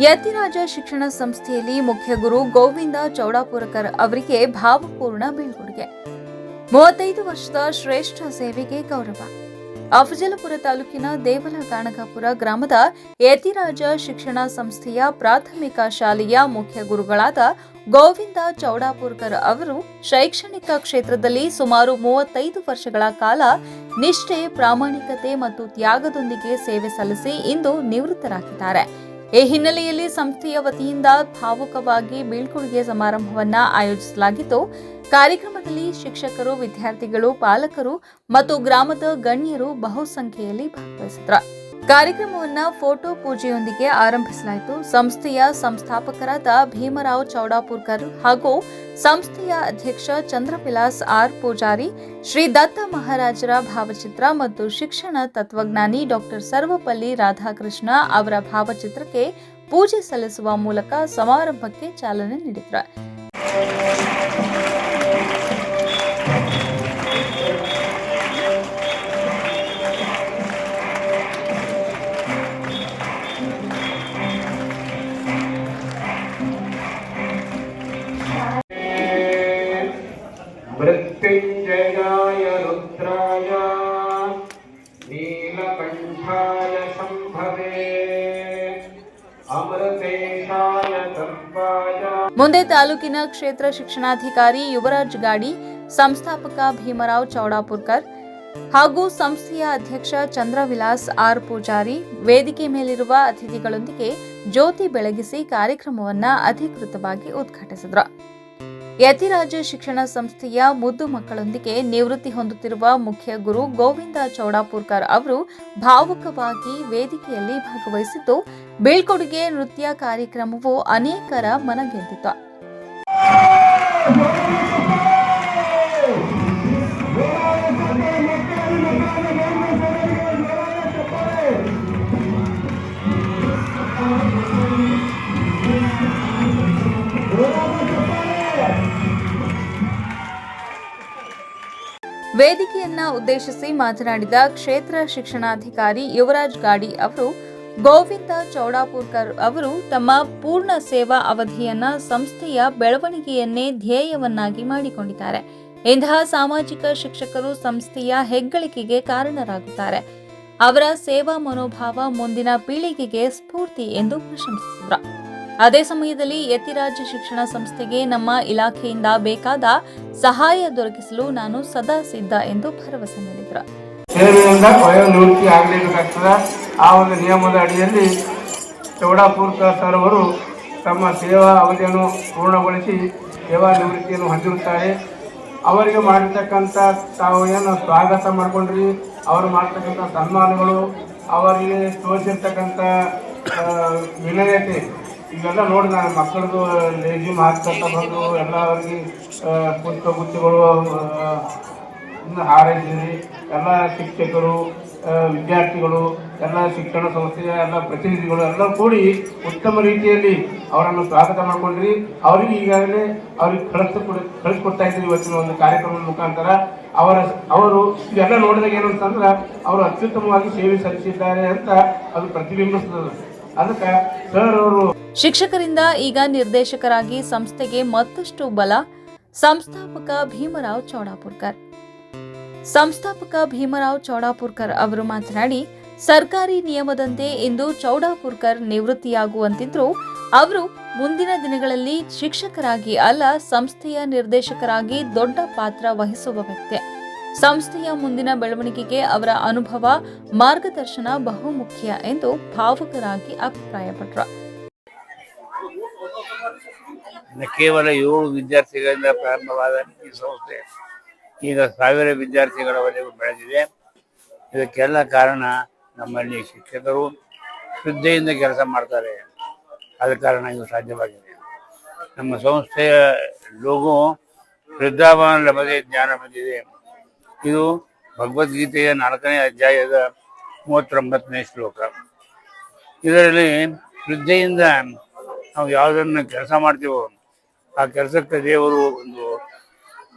ಯತಿರಾಜ ಶಿಕ್ಷಣ ಸಂಸ್ಥೆಯಲ್ಲಿ ಮುಖ್ಯ ಗುರು ಗೋವಿಂದ ಚೌಡಾಪುರಕರ್ ಅವರಿಗೆ ಭಾವಪೂರ್ಣ ಬೀಳ್ಕೊಡುಗೆ. 35 ವರ್ಷದ ಶ್ರೇಷ್ಠ ಸೇವೆಗೆ ಗೌರವ. ಅಫಜಲಪುರ ತಾಲೂಕಿನ ದೇವಲ ಗಾಣಗಾಪುರ ಗ್ರಾಮದ ಯತಿರಾಜ ಶಿಕ್ಷಣ ಸಂಸ್ಥೆಯ ಪ್ರಾಥಮಿಕ ಶಾಲೆಯ ಮುಖ್ಯ ಗುರುಗಳಾದ ಗೋವಿಂದ ಚೌಡಾಪುರಕರ್ ಅವರು ಶೈಕ್ಷಣಿಕ ಕ್ಷೇತ್ರದಲ್ಲಿ ಸುಮಾರು 35 ವರ್ಷಗಳ ಕಾಲ ನಿಷ್ಠೆ, ಪ್ರಾಮಾಣಿಕತೆ ಮತ್ತು ತ್ಯಾಗದೊಂದಿಗೆ ಸೇವೆ ಸಲ್ಲಿಸಿ ಇಂದು ನಿವೃತ್ತರಾಗಿದ್ದಾರೆ. ಈ ಹಿನ್ನೆಲೆಯಲ್ಲಿ ಸಂಸ್ಥೆಯ ವತಿಯಿಂದ ಭಾವುಕವಾಗಿ ಬೀಳ್ಕೊಡುಗೆ ಸಮಾರಂಭವನ್ನು ಆಯೋಜಿಸಲಾಗಿತ್ತು. ಕಾರ್ಯಕ್ರಮದಲ್ಲಿ ಶಿಕ್ಷಕರು, ವಿದ್ಯಾರ್ಥಿಗಳು, ಪಾಲಕರು ಮತ್ತು ಗ್ರಾಮದ ಗಣ್ಯರು ಬಹುಸಂಖ್ಯೆಯಲ್ಲಿ ಭಾಗವಹಿಸಿದರು. ಕಾರ್ಯಕ್ರಮವನ್ನು ಫೋಟೋ ಪೂಜೆಯೊಂದಿಗೆ ಆರಂಭಿಸಲಾಯಿತು. ಸಂಸ್ಥೆಯ ಸಂಸ್ಥಾಪಕರಾದ ಭೀಮರಾವ್ ಚೌಡಾಪುರಕರ್ ಹಾಗೂ ಸಂಸ್ಥೆಯ ಅಧ್ಯಕ್ಷ ಚಂದ್ರವಿಲಾಸ್ ಆರ್ ಪೂಜಾರಿ, ಶ್ರೀ ದತ್ತ ಮಹಾರಾಜರ ಭಾವಚಿತ್ರ ಮತ್ತು ಶಿಕ್ಷಣ ತತ್ವಜ್ಞಾನಿ ಡಾಕ್ಟರ್ ಸರ್ವಪಲ್ಲಿ ರಾಧಾಕೃಷ್ಣ ಅವರ ಭಾವಚಿತ್ರಕ್ಕೆ ಪೂಜೆ ಸಲ್ಲಿಸುವ ಮೂಲಕ ಸಮಾರಂಭಕ್ಕೆ ಚಾಲನೆ ನೀಡಿದರು. मृत्युंजयाय रुद्राय नीलकंठाय शंभवे अमृतेशाय सर्वाय. ಮುಂದೆ ತಾಲೂಕಿನ ಕ್ಷೇತ್ರ ಶಿಕ್ಷಣಾಧಿಕಾರಿ ಯುವರಾಜ್ ಗಾಡಿ, ಸಂಸ್ಥಾಪಕ ಭೀಮರಾವ್ ಚೌಡಾಪುರಕರ್ ಹಾಗೂ ಸಂಸ್ಥೆಯ ಅಧ್ಯಕ್ಷ ಚಂದ್ರವಿಲಾಸ್ ಆರ್ ಪೂಜಾರಿ ವೇದಿಕೆ ಮೇಲಿರುವ ಅತಿಥಿಗಳೊಂದಿಗೆ ಜ್ಯೋತಿ ಬೆಳಗಿಸಿ ಕಾರ್ಯಕ್ರಮವನ್ನು ಅಧಿಕೃತವಾಗಿ ಉದ್ಘಾಟಿಸಿದರು. ಯತಿರಾಜ ಶಿಕ್ಷಣ ಸಂಸ್ಥೆಯ ಮುದ್ದು ಮಕ್ಕಳೊಂದಿಗೆ ನಿವೃತ್ತಿ ಹೊಂದುತ್ತಿರುವ ಮುಖ್ಯ ಗುರು ಗೋವಿಂದ ಚೌಡಾಪುರಕರ್ ಅವರು ಭಾವುಕವಾಗಿ ವೇದಿಕೆಯಲ್ಲಿ ಭಾಗವಹಿಸಿದ್ದು, ಬೀಳ್ಕೊಡುಗೆ ನೃತ್ಯ ಕಾರ್ಯಕ್ರಮವು ಅನೇಕರ ಮನಗೆದ್ದಿತು. ವೇದಿಕೆಯನ್ನ ಉದ್ದೇಶಿಸಿ ಮಾತನಾಡಿದ ಕ್ಷೇತ್ರ ಶಿಕ್ಷಣಾಧಿಕಾರಿ ಯುವರಾಜ್ ಗಾಡಿ ಅವರು, ಗೋವಿಂದ ಚೌಡಾಪುರಕರ್ ಅವರು ತಮ್ಮ ಪೂರ್ಣ ಸೇವಾ ಅವಧಿಯನ್ನ ಸಂಸ್ಥೆಯ ಬೆಳವಣಿಗೆಯನ್ನೇ ಧ್ಯೇಯವನ್ನಾಗಿ ಮಾಡಿಕೊಂಡಿದ್ದಾರೆ. ಇಂತಹ ಸಾಮಾಜಿಕ ಶಿಕ್ಷಕರು ಸಂಸ್ಥೆಯ ಹೆಗ್ಗಳಿಕೆಗೆ ಕಾರಣರಾಗುತ್ತಾರೆ. ಅವರ ಸೇವಾ ಮನೋಭಾವ ಮುಂದಿನ ಪೀಳಿಗೆಗೆ ಸ್ಫೂರ್ತಿ ಎಂದು ಪ್ರಶಂಸಿಸಿದರು. ಅದೇ ಸಮಯದಲ್ಲಿ ಯತಿರಾಜ ಶಿಕ್ಷಣ ಸಂಸ್ಥೆಗೆ ನಮ್ಮ ಇಲಾಖೆಯಿಂದ ಬೇಕಾದ ಸಹಾಯ ದೊರಕಿಸಲು ನಾನು ಸದಾ ಸಿದ್ಧ ಎಂದು ಭರವಸೆ ನೀಡಿದರು. ಸೇವೆಯಿಂದ ವಯೋನಿವೃತ್ತಿ ಆಗಲೇಬೇಕಾಗ್ತದೆ. ಆ ಒಂದು ನಿಯಮದ ಅಡಿಯಲ್ಲಿ ಚೌಡಾಪುರಕರ್ ಸರ್ ಅವರು ತಮ್ಮ ಸೇವಾ ಅವಧಿಯನ್ನು ಪೂರ್ಣಗೊಳಿಸಿ ಸೇವಾ ನಿವೃತ್ತಿಯನ್ನು ಹೊಂದಿರುತ್ತಾರೆ. ಅವರಿಗೆ ಮಾಡಿರ್ತಕ್ಕಂಥ ತಾವು ಏನು ಸ್ವಾಗತ ಮಾಡಿಕೊಂಡ್ರಿ, ಅವರು ಮಾಡ್ತಕ್ಕಂಥ ಸನ್ಮಾನಗಳು, ಅವರಿಗೆ ತೋರಿಸಿರ್ತಕ್ಕಂಥ ವಿನಯತೆ ಇವೆಲ್ಲ ನೋಡಿ ನಾನು ಮಕ್ಕಳದು ಲೇಜಿಮ್ ಹಾಕ್ತಂತ ಬಂದು ಎಲ್ಲ ಅವರಿಗೆ ಪುಷ್ಪಗುಚ್ಛಗಳು ಹಾರೈಸಿದ್ರಿ. ಎಲ್ಲ ಶಿಕ್ಷಕರು, ವಿದ್ಯಾರ್ಥಿಗಳು, ಎಲ್ಲ ಶಿಕ್ಷಣ ಸಂಸ್ಥೆಯ ಎಲ್ಲ ಪ್ರತಿನಿಧಿಗಳು ಎಲ್ಲ ಕೂಡಿ ಉತ್ತಮ ರೀತಿಯಲ್ಲಿ ಅವರನ್ನು ಸ್ವಾಗತ ಮಾಡಿಕೊಂಡ್ರಿ. ಅವರಿಗೆ ಈಗಾಗಲೇ ಅವ್ರಿಗೆ ಕಳಿಸ್ಕೊಡ್ತಾ ಇದ್ದೀರಿ ಇವತ್ತಿನ ಒಂದು ಕಾರ್ಯಕ್ರಮದ ಮುಖಾಂತರ. ಅವರು ಇದೆಲ್ಲ ನೋಡಿದಾಗ ಏನು ಅಂತಂದ್ರೆ ಅವರು ಅತ್ಯುತ್ತಮವಾಗಿ ಸೇವೆ ಸಲ್ಲಿಸಿದ್ದಾರೆ ಅಂತ ಅದು ಪ್ರತಿಬಿಂಬಿಸ್ತದೆ. ಅದಕ್ಕೆ ಸರ್ ಅವರು ಶಿಕ್ಷಕರಿಂದ ಈಗ ನಿರ್ದೇಶಕರಾಗಿ ಸಂಸ್ಥೆಗೆ ಮತ್ತಷ್ಟು ಬಲ. ಸಂಸ್ಥಾಪಕ ಭೀಮರಾವ್ ಚೌಡಾಪುರಕರ್ ಅವರು ಮಾತನಾಡಿ, ಸರ್ಕಾರಿ ನಿಯಮದಂತೆ ಇಂದು ಚೌಡಾಪುರಕರ್ ನಿವೃತ್ತಿಯಾಗುವಂತಿದ್ರು ಅವರು ಮುಂದಿನ ದಿನಗಳಲ್ಲಿ ಶಿಕ್ಷಕರಾಗಿ ಅಲ್ಲ, ಸಂಸ್ಥೆಯ ನಿರ್ದೇಶಕರಾಗಿ ದೊಡ್ಡ ಪಾತ್ರ ವಹಿಸುವ ವ್ಯಕ್ತಿ. ಸಂಸ್ಥೆಯ ಮುಂದಿನ ಬೆಳವಣಿಗೆಗೆ ಅವರ ಅನುಭವ, ಮಾರ್ಗದರ್ಶನ ಬಹುಮುಖ್ಯ ಎಂದು ಭಾವುಕರಾಗಿ ಅಭಿಪ್ರಾಯಪಟ್ಟರು. ಕೇವಲ 7 ವಿದ್ಯಾರ್ಥಿಗಳಿಂದ ಪ್ರಾರಂಭವಾದ ಈ ಸಂಸ್ಥೆ ಈಗ 1000 ವಿದ್ಯಾರ್ಥಿಗಳವರೆಗೂ ಬೆಳೆದಿದೆ. ಇದಕ್ಕೆಲ್ಲ ಕಾರಣ ನಮ್ಮಲ್ಲಿ ಶಿಕ್ಷಕರು ಶ್ರದ್ಧೆಯಿಂದ ಕೆಲಸ ಮಾಡ್ತಾರೆ. ಆದ ಕಾರಣ ಇದು ಸಾಧ್ಯವಾಗಿದೆ. ನಮ್ಮ ಸಂಸ್ಥೆಯ ಲೋಗೋ ಶ್ರದ್ಧಾವಾನ್ ಲಭತೆ ಜ್ಞಾನ ಬಂದಿದೆ. ಇದು ಭಗವದ್ಗೀತೆಯ 4ನೇ ಅಧ್ಯಾಯದ 39ನೇ ಶ್ಲೋಕ. ಇದರಲ್ಲಿ ಶ್ರದ್ಧೆಯಿಂದ ನಾವು ಯಾವುದನ್ನು ಕೆಲಸ ಮಾಡ್ತೀವೋ ಆ ಕೆಲಸಕ್ಕೆ ದೇವರು ಒಂದು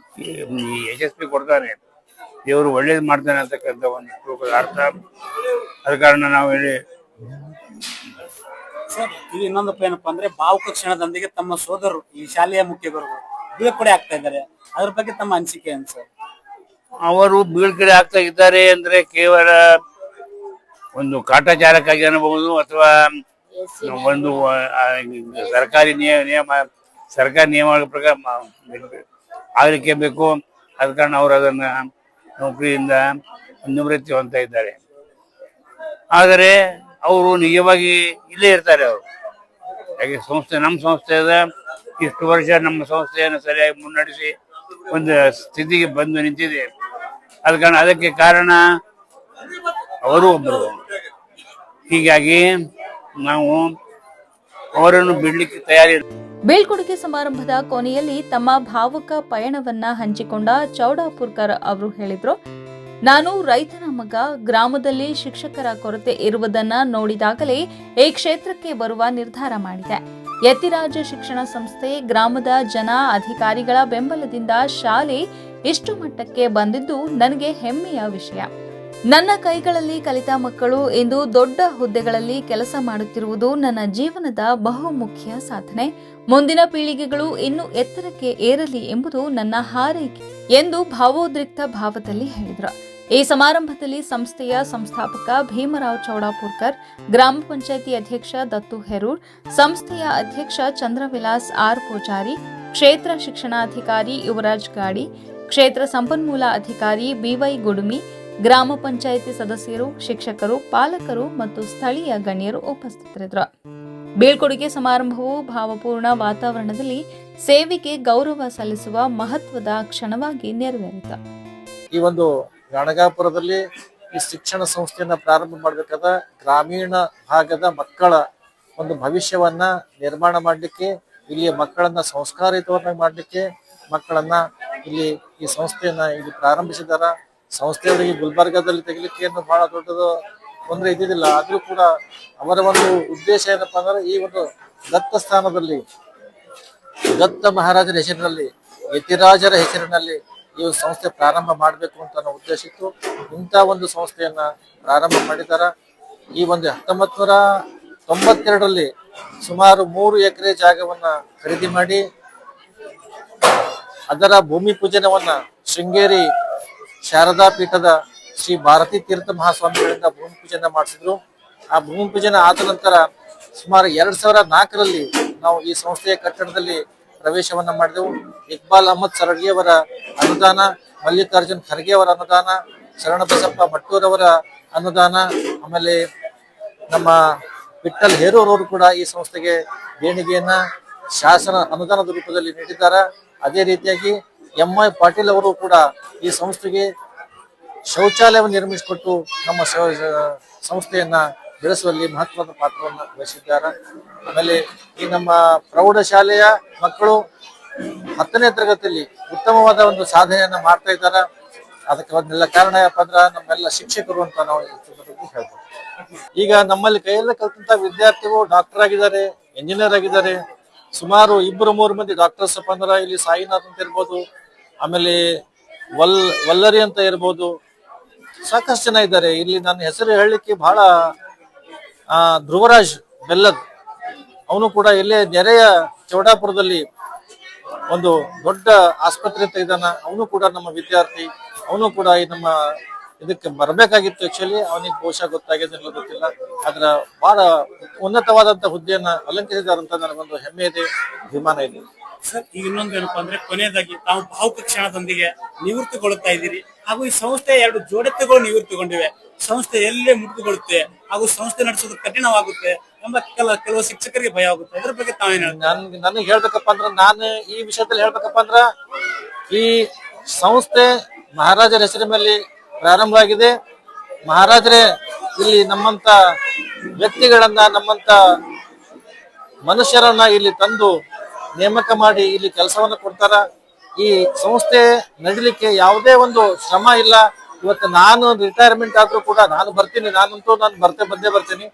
ಯಶಸ್ವಿ ಕೊಡ್ತಾನೆ, ದೇವರು ಒಳ್ಳೇದು ಮಾಡ್ತಾನೆ ಅಂತಕ್ಕಂಥ ಒಂದು ಶ್ಲೋಕದ ಅರ್ಥ. ಅದ ಕಾರಣ ನಾವು ಹೇಳಿ ಸರ್ ಇದು ಇನ್ನೊಂದಪ್ಪ ಏನಪ್ಪಾ ಅಂದ್ರೆ ಭಾವುಕ ಕ್ಷಣದೊಂದಿಗೆ ತಮ್ಮ ಸೋದರರು ಈ ಶಾಲೆಯ ಮುಖ್ಯ ಗುರುಗಳು ಬೀಳ್ಕೊಡೆ ಆಗ್ತಾ ಇದ್ದಾರೆ. ಅದ್ರ ಬಗ್ಗೆ ತಮ್ಮ ಅನಿಸಿಕೆ ಏನು ಸರ್? ಅವರು ಬೀಳ್ಕಡೆ ಆಗ್ತಾ ಇದ್ದಾರೆ ಅಂದ್ರೆ ಕೇವಲ ಒಂದು ಕಾಟಾಚಾರಕ್ಕಾಗಿ ಅನ್ನಬಹುದು, ಅಥವಾ ಒಂದು ಸರ್ಕಾರಿ ನಿಯಮಗಳ ಪ್ರಕಾರ ಆಗಲಿಕ್ಕೆ ಬೇಕು. ಆದ ಕಾರಣ ಅವರು ಅದನ್ನ ನೌಕರಿಯಿಂದ ನಿವೃತ್ತಿ ಹೊಂದ್ತಾ ಇದ್ದಾರೆ. ಆದರೆ ಅವರು ನಿಜವಾಗಿ ಇಲ್ಲೇ ಇರ್ತಾರೆ. ಅವರು ಹಾಗೆ ನಮ್ಮ ಸಂಸ್ಥೆ ಇಷ್ಟು ವರ್ಷ ನಮ್ಮ ಸಂಸ್ಥೆಯನ್ನು ಸರಿಯಾಗಿ ಮುನ್ನಡೆಸಿ ಒಂದು ಸ್ಥಿತಿಗೆ ಬಂದು ನಿಂತಿದೆ. ಆದ ಕಾರಣ ಅದಕ್ಕೆ ಕಾರಣ ಅವರು ಒಬ್ಬರು. ಹೀಗಾಗಿ ನಾವು ಅವರನ್ನು ಬಿಡ್ಲಿಕ್ಕೆ ತಯಾರಿ. ಬೀಳ್ಕೊಡುಗೆ ಸಮಾರಂಭದ ಕೊನೆಯಲ್ಲಿ ತಮ್ಮ ಭಾವುಕ ಪಯಣವನ್ನ ಹಂಚಿಕೊಂಡ ಚೌಡಾಪುರ್ಕರ್ ಅವರು ಹೇಳಿದ್ರು, ನಾನು ರೈತನ ಮಗ. ಗ್ರಾಮದಲ್ಲಿ ಶಿಕ್ಷಕರ ಕೊರತೆ ಇರುವುದನ್ನ ನೋಡಿದಾಗಲೇ ಈ ಕ್ಷೇತ್ರಕ್ಕೆ ಬರುವ ನಿರ್ಧಾರ ಮಾಡಿದೆ. ಯತಿರಾಜ ಶಿಕ್ಷಣ ಸಂಸ್ಥೆ, ಗ್ರಾಮದ ಜನ, ಅಧಿಕಾರಿಗಳ ಬೆಂಬಲದಿಂದ ಶಾಲೆ ಇಷ್ಟು ಮಟ್ಟಕ್ಕೆ ಬಂದಿದ್ದು ನನಗೆ ಹೆಮ್ಮೆಯ ವಿಷಯ. ನನ್ನ ಕೈಗಳಲ್ಲಿ ಕಲಿತ ಮಕ್ಕಳು ಇಂದು ದೊಡ್ಡ ಹುದ್ದೆಗಳಲ್ಲಿ ಕೆಲಸ ಮಾಡುತ್ತಿರುವುದು ನನ್ನ ಜೀವನದ ಬಹುಮುಖ್ಯ ಸಾಧನೆ. ಮುಂದಿನ ಪೀಳಿಗೆಗಳು ಇನ್ನೂ ಎತ್ತರಕ್ಕೆ ಏರಲಿ ಎಂಬುದು ನನ್ನ ಹಾರೈಕೆ ಎಂದು ಭಾವೋದ್ರಿಕ್ತ ಭಾವದಲ್ಲಿ ಹೇಳಿದರು. ಈ ಸಮಾರಂಭದಲ್ಲಿ ಸಂಸ್ಥೆಯ ಸಂಸ್ಥಾಪಕ ಭೀಮರಾವ್ ಚೌಡಾಪುರ್ಕರ್, ಗ್ರಾಮ ಪಂಚಾಯಿತಿ ಅಧ್ಯಕ್ಷ ದತ್ತು ಹೆರೂರ್, ಸಂಸ್ಥೆಯ ಅಧ್ಯಕ್ಷ ಚಂದ್ರವಿಲಾಸ್ ಆರ್ ಪೂಜಾರಿ, ಕ್ಷೇತ್ರ ಶಿಕ್ಷಣಾಧಿಕಾರಿ ಯುವರಾಜ್ ಗಾಡಿ, ಕ್ಷೇತ್ರ ಸಂಪನ್ಮೂಲ ಅಧಿಕಾರಿ ಬಿವೈ ಗುಡುಮಿ, ಗ್ರಾಮ ಪಂಚಾಯಿತಿ ಸದಸ್ಯರು, ಶಿಕ್ಷಕರು, ಪಾಲಕರು ಮತ್ತು ಸ್ಥಳೀಯ ಗಣ್ಯರು ಉಪಸ್ಥಿತರಿದ್ದರು. ಬೀಳ್ಕೊಡುಗೆ ಸಮಾರಂಭವು ಭಾವಪೂರ್ಣ ವಾತಾವರಣದಲ್ಲಿ ಸೇವೆಗೆ ಗೌರವ ಸಲ್ಲಿಸುವ ಮಹತ್ವದ ಕ್ಷಣವಾಗಿ ನೆರವೇರಿತು. ಈ ಒಂದು ಗಾಣಗಾಪುರದಲ್ಲಿ ಈ ಶಿಕ್ಷಣ ಸಂಸ್ಥೆಯನ್ನ ಪ್ರಾರಂಭ ಮಾಡಬೇಕಾದ ಗ್ರಾಮೀಣ ಭಾಗದ ಮಕ್ಕಳ ಒಂದು ಭವಿಷ್ಯವನ್ನ ನಿರ್ಮಾಣ ಮಾಡಲಿಕ್ಕೆ, ಇಲ್ಲಿಯ ಮಕ್ಕಳನ್ನ ಸಂಸ್ಕಾರಯುತವನ್ನಾಗಿ ಮಾಡಲಿಕ್ಕೆ ಮಕ್ಕಳನ್ನ ಇಲ್ಲಿ ಈ ಸಂಸ್ಥೆಯನ್ನ ಇಲ್ಲಿ ಪ್ರಾರಂಭಿಸಿದಾರ. ಸಂಸ್ಥೆಯವರಿಗೆ ಗುಲ್ಬರ್ಗಾದಲ್ಲಿ ತೆಗಿಲಿಕ್ಕೆ ಏನು ಬಹಳ ದೊಡ್ಡದು ತೊಂದರೆ ಇದ್ದಿದ್ದಿಲ್ಲ. ಆದ್ರೂ ಕೂಡ ಅವರ ಒಂದು ಉದ್ದೇಶ ಏನಪ್ಪಾ ಅಂದ್ರೆ ಈ ಒಂದು ದತ್ತ ಸ್ಥಾನದಲ್ಲಿ, ದತ್ತ ಮಹಾರಾಜರ ಹೆಸರಿನಲ್ಲಿ, ಯತಿರಾಜರ ಹೆಸರಿನಲ್ಲಿ ಈ ಸಂಸ್ಥೆ ಪ್ರಾರಂಭ ಮಾಡಬೇಕು ಅಂತ ನಾವು ಉದ್ದೇಶ ಇತ್ತು. ಇಂಥ ಒಂದು ಸಂಸ್ಥೆಯನ್ನ ಪ್ರಾರಂಭ ಮಾಡಿದಾರ. ಈ ಒಂದು 1992ರಲ್ಲಿ ಸುಮಾರು 3 ಎಕರೆ ಜಾಗವನ್ನ ಖರೀದಿ ಮಾಡಿ ಅದರ ಭೂಮಿ ಪೂಜನವನ್ನ ಶೃಂಗೇರಿ ಶಾರದಾ ಪೀಠದ ಶ್ರೀ ಭಾರತೀ ತೀರ್ಥ ಮಹಾಸ್ವಾಮಿಗಳಿಂದ ಭೂಮಿ ಪೂಜನ ಮಾಡಿಸಿದ್ರು. ಆ ಭೂಮಿ ಪೂಜನ ಆದ ನಂತರ ಸುಮಾರು 2004ರಲ್ಲಿ ನಾವು ಈ ಸಂಸ್ಥೆಯ ಕಟ್ಟಡದಲ್ಲಿ ಪ್ರವೇಶವನ್ನ ಮಾಡಿದೆವು. ಇಕ್ಬಾಲ್ ಅಹಮದ್ ಸರಡಿ ಅವರ ಅನುದಾನ, ಮಲ್ಲಿಕಾರ್ಜುನ್ ಖರ್ಗೆ ಅವರ ಅನುದಾನ, ಶರಣಬಸಪ್ಪ ಮಟ್ಟೂರವರ ಅನುದಾನ, ಆಮೇಲೆ ನಮ್ಮ ವಿಠಲ್ ಹೇರೂರವರು ಕೂಡ ಈ ಸಂಸ್ಥೆಗೆ ದೇಣಿಗೆಯನ್ನ ಶಾಸನ ಅನುದಾನದ ರೂಪದಲ್ಲಿ ನೀಡಿದ್ದಾರೆ. ಅದೇ ರೀತಿಯಾಗಿ MI ಪಾಟೀಲ್ ಅವರು ಕೂಡ ಈ ಸಂಸ್ಥೆಗೆ ಶೌಚಾಲಯವನ್ನು ನಿರ್ಮಿಸಿಕೊಟ್ಟು ನಮ್ಮ ಸಂಸ್ಥೆಯನ್ನ ಬೆಳೆಸುವಲ್ಲಿ ಮಹತ್ವದ ಪಾತ್ರವನ್ನು ವಹಿಸಿದ್ದಾರೆ. ಆಮೇಲೆ ಈ ನಮ್ಮ ಪ್ರೌಢಶಾಲೆಯ ಮಕ್ಕಳು 10ನೇ ತರಗತಿಯಲ್ಲಿ ಉತ್ತಮವಾದ ಒಂದು ಸಾಧನೆಯನ್ನ ಮಾಡ್ತಾ ಇದ್ದಾರೆ. ಅದಕ್ಕೆ ಒಂದೆಲ್ಲ ಕಾರಣ ಏನಪ್ಪಾ ಅಂದ್ರ ನಮ್ಮೆಲ್ಲ ಶಿಕ್ಷಕರು ಅಂತ ನಾವು ಹೇಳ್ಬೋದು. ಈಗ ನಮ್ಮಲ್ಲಿ ಕೈಯಲ್ಲೇ ಕಲ್ತಂತ ವಿದ್ಯಾರ್ಥಿಗಳು ಡಾಕ್ಟರ್ ಆಗಿದ್ದಾರೆ, ಇಂಜಿನಿಯರ್ ಆಗಿದ್ದಾರೆ. ಸುಮಾರು 2-3 ಮಂದಿ ಡಾಕ್ಟರ್ಸ್ ಅಪ್ಪ ಅಂದ್ರ ಇಲ್ಲಿ ಸಾಯಿನಾಥ್ ಅಂತ ಇರ್ಬೋದು, ಆಮೇಲೆ ವಲ್ಲರಿ ಅಂತ ಇರ್ಬೋದು, ಸಾಕಷ್ಟು ಜನ ಇದ್ದಾರೆ. ಇಲ್ಲಿ ನನ್ನ ಹೆಸರು ಹೇಳಲಿಕ್ಕೆ ಬಹಳ ಧ್ರುವರಾಜ್ ಬೆಲ್ಲದ್, ಅವನು ಕೂಡ ಇಲ್ಲೇ ನೆರೆಯ ಚೌಡಾಪುರದಲ್ಲಿ ಒಂದು ದೊಡ್ಡ ಆಸ್ಪತ್ರೆ ತೆಗೆದಾನ. ಅವನು ಕೂಡ ನಮ್ಮ ವಿದ್ಯಾರ್ಥಿ. ಅವನು ಕೂಡ ಈ ನಮ್ಮ ಇದಕ್ಕೆ ಬರಬೇಕಾಗಿತ್ತು. ಆಕ್ಚುಲಿ ಅವನಿಗೆ ಬಹುಶಃ ಗೊತ್ತಾಗಿದೆ ಗೊತ್ತಿಲ್ಲ. ಆದ್ರ ಬಹಳ ಉನ್ನತವಾದಂತ ಹುದ್ದೆಯನ್ನ ಅಲಂಕರಿಸಿದಾರಂತ ನನಗೊಂದು ಹೆಮ್ಮೆ ಇದೆ, ಅಭಿಮಾನ ಇದೆ. ಸರ್ ಈಗ ಇನ್ನೊಂದು ಏನಪ್ಪಾ ಅಂದ್ರೆ ಕೊನೆಯದಾಗಿ ತಾವು ಭಾವುಕ ಕ್ಷಣದೊಂದಿಗೆ ನಿವೃತ್ತಿಗೊಳ್ಳುತ್ತಾ ಇದ್ದೀರಿ, ಹಾಗೂ ಈ ಸಂಸ್ಥೆ 2 ಜೋಡೆತ್ತುಗಳು ನಿವೃತ್ತಿಗೊಂಡಿವೆ. ಸಂಸ್ಥೆ ಎಲ್ಲೇ ಮುಕ್ತಿಗೊಳ್ಳುತ್ತೆ ಹಾಗೂ ಸಂಸ್ಥೆ ನಡೆಸೋದು ಕಠಿಣವಾಗುತ್ತೆ ಎಂಬ ಕೆಲವು ಶಿಕ್ಷಕರಿಗೆ ಭಯ ಆಗುತ್ತೆ. ಅದ್ರ ಬಗ್ಗೆ ತಾವೇನು ನನಗೆ ಹೇಳ್ಬೇಕಪ್ಪ ಅಂದ್ರ, ನಾನು ಈ ವಿಷಯದಲ್ಲಿ ಹೇಳ್ಬೇಕಪ್ಪ ಅಂದ್ರ, ಈ ಸಂಸ್ಥೆ ಮಹಾರಾಜರ ಹೆಸರಿನ ಮೇಲೆ ಪ್ರಾರಂಭ ಆಗಿದೆ. ಮಹಾರಾಜರೇ ಇಲ್ಲಿ ನಮ್ಮಂತ ವ್ಯಕ್ತಿಗಳನ್ನ, ನಮ್ಮಂತ ಮನುಷ್ಯರನ್ನ ಇಲ್ಲಿ ತಂದು ನೇಮಕ ಮಾಡಿ ಇಲ್ಲಿ ಕೆಲಸವನ್ನ ಕೊಡ್ತಾರ. ಈ ಸಂಸ್ಥೆ ನಡಿಲಿಕ್ಕೆ ಯಾವುದೇ ಒಂದು ಶ್ರಮ ಇಲ್ಲ. ಇವತ್ತು ನಾನು ರಿಟೈರ್ಮೆಂಟ್ ಆದ್ರೂ ಕೂಡ ನಾನು ಬರ್ತೀನಿ, ನಾನು ಬಂದೇ ಬರ್ತೀನಿ.